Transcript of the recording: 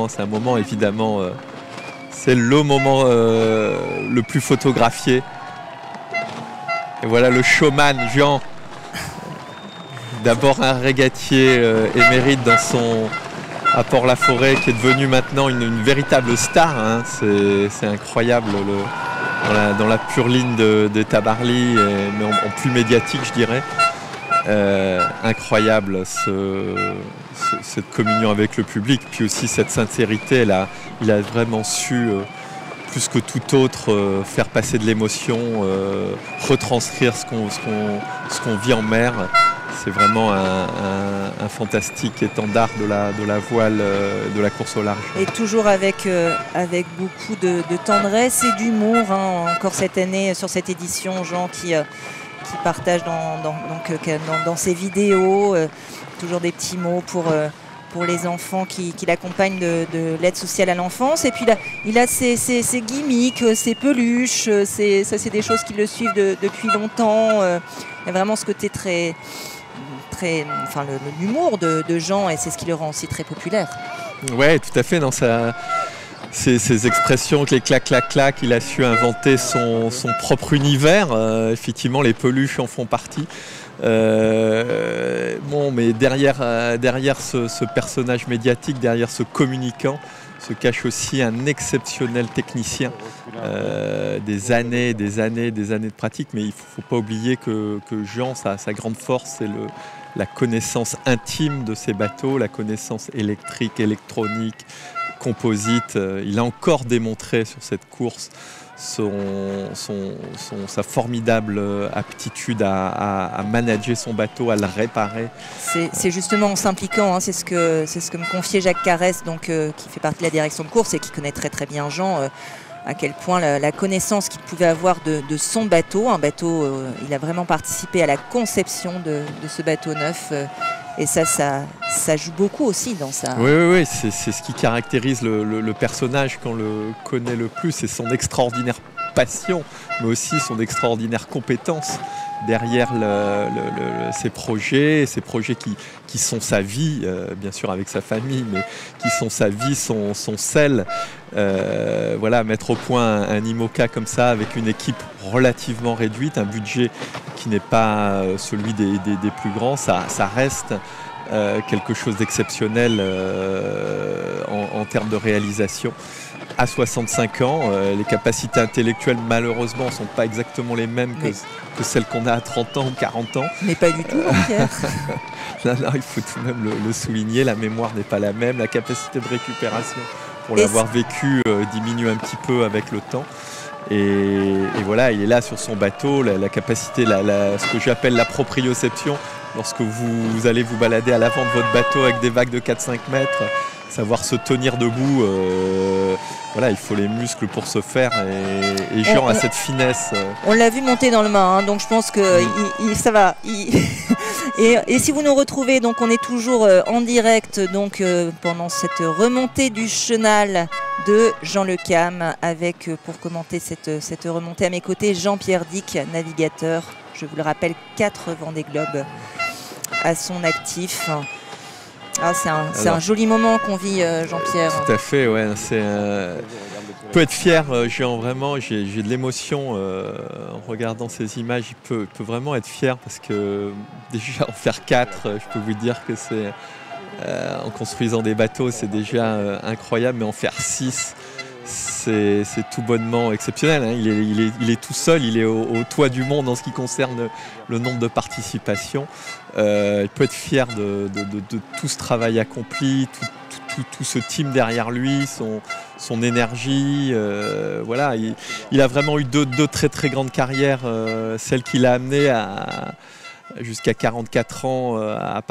enfants. C'est un moment évidemment, c'est le moment le plus photographié. Et voilà le showman Jean, d'abord un régatier émérite dans son à Port-la-Forêt, qui est devenu maintenant une véritable star. Hein. C'est incroyable dans la pure ligne de Tabarly, mais en plus médiatique, je dirais. Incroyable cette communion avec le public, puis aussi cette sincérité. Il a vraiment su, plus que tout autre, faire passer de l'émotion, retranscrire ce qu'on vit en mer. C'est vraiment un fantastique étendard de la voile, de la course au large. Et toujours avec beaucoup de tendresse et d'humour, hein, encore cette année sur cette édition, Jean qui partage dans ses vidéos toujours des petits mots pour les enfants qui l'accompagnent de l'aide sociale à l'enfance. Et puis là, il a ses gimmicks, ses peluches, ça c'est des choses qui le suivent depuis longtemps. Il y a vraiment ce côté enfin l'humour de Jean, et c'est ce qui le rend aussi très populaire. Ouais, tout à fait. Dans ces expressions, les clac, clac, clac, il a su inventer son propre univers. Effectivement, les peluches en font partie. Bon, mais derrière ce personnage médiatique, derrière ce communicant, se cache aussi un exceptionnel technicien. Des années de pratique, mais il ne faut pas oublier que Jean, sa grande force, c'est la connaissance intime de ses bateaux, la connaissance électrique, électronique, composite. Il a encore démontré sur cette course sa formidable aptitude à manager son bateau, à le réparer. C'est justement en s'impliquant, hein, c'est ce que me confiait Jacques Carès, donc, qui fait partie de la direction de course et qui connaît très très bien Jean, à quel point la connaissance qu'il pouvait avoir de son bateau. Un bateau, il a vraiment participé à la conception de ce bateau neuf. Et ça joue beaucoup aussi dans ça. Oui, c'est ce qui caractérise le personnage qu'on le connaît le plus, c'est son extraordinaire passion, mais aussi son extraordinaire compétence derrière ses projets qui sont sa vie, bien sûr avec sa famille, mais qui sont sa vie, son sel. Voilà, mettre au point un IMOCA comme ça, avec une équipe relativement réduite, un budget qui n'est pas celui des plus grands, ça reste quelque chose d'exceptionnel en termes de réalisation. À 65 ans, les capacités intellectuelles malheureusement ne sont pas exactement les mêmes que celles qu'on a à 30 ans ou 40 ans. Mais pas du tout, Pierre. Non, il faut tout de même le souligner, la mémoire n'est pas la même, la capacité de récupération pour l'avoir vécu diminue un petit peu avec le temps. Et voilà, il est là sur son bateau, la capacité, ce que j'appelle la proprioception, lorsque vous allez vous balader à l'avant de votre bateau avec des vagues de 4-5 mètres, savoir se tenir debout, voilà, il faut les muscles pour se faire, et Jean a cette finesse. On l'a vu monter dans le mât, hein, donc je pense que ça va. Et si vous nous retrouvez, donc on est toujours en direct donc, pendant cette remontée du chenal de Jean Le Cam, avec pour commenter cette remontée à mes côtés Jean-Pierre Dick, navigateur. Je vous le rappelle, 4 Vendée Globe à son actif. Ah, c'est un joli moment qu'on vit, Jean-Pierre. Tout à fait, ouais. Je peux être fier, Jean, vraiment. J'ai de l'émotion en regardant ces images. Il peut vraiment être fier, parce que déjà en faire 4, je peux vous dire que c'est en construisant des bateaux, c'est déjà incroyable, mais en faire 6, c'est tout bonnement exceptionnel. Hein. Il est tout seul, il est au toit du monde en ce qui concerne le nombre de participations. Il peut être fier de tout ce travail accompli, tout ce team derrière lui, son énergie. Voilà, il a vraiment eu deux très très grandes carrières, celle qui l'a amené jusqu'à 44 ans à